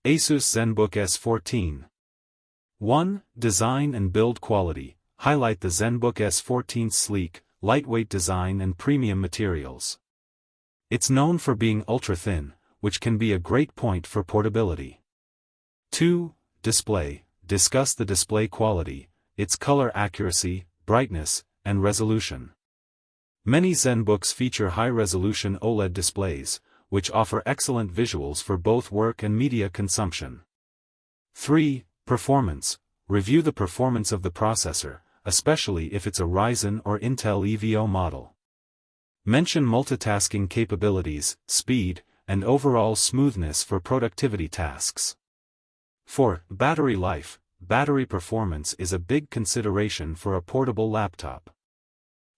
ASUS Zenbook S14. 1. Design and build quality. Highlight the Zenbook S14's sleek, lightweight design and premium materials. It's known for being ultra-thin, which can be a great point for portability. 2. Display. Discuss the display quality, its color accuracy, brightness, and resolution. Many Zenbooks feature high-resolution OLED displays, which offer excellent visuals for both work and media consumption. 3. Performance. Review the performance of the processor, especially if it's a Ryzen or Intel EVO model. Mention multitasking capabilities, speed, and overall smoothness for productivity tasks. 4. Battery life. Battery performance is a big consideration for a portable laptop.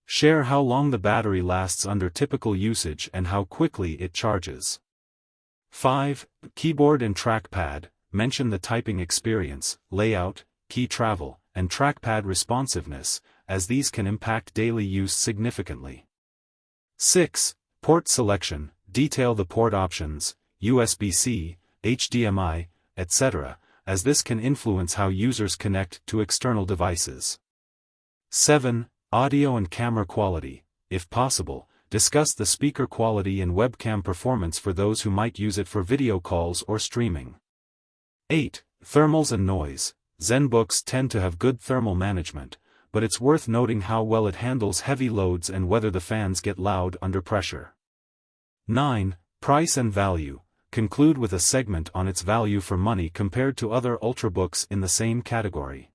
Share how long the battery lasts under typical usage and how quickly it charges. 5. Keyboard and trackpad. Mention the typing experience, layout, key travel, and trackpad responsiveness, as these can impact daily use significantly. 6. Port selection. Detail the port options, USB-C, HDMI, etc., as this can influence how users connect to external devices. 7. Audio and camera quality. If possible, discuss the speaker quality and webcam performance for those who might use it for video calls or streaming. 8. Thermals and noise. Zenbooks tend to have good thermal management, but it's worth noting how well it handles heavy loads and whether the fans get loud under pressure. 9. Price and value. Conclude with a segment on its value for money compared to other Ultrabooks in the same category.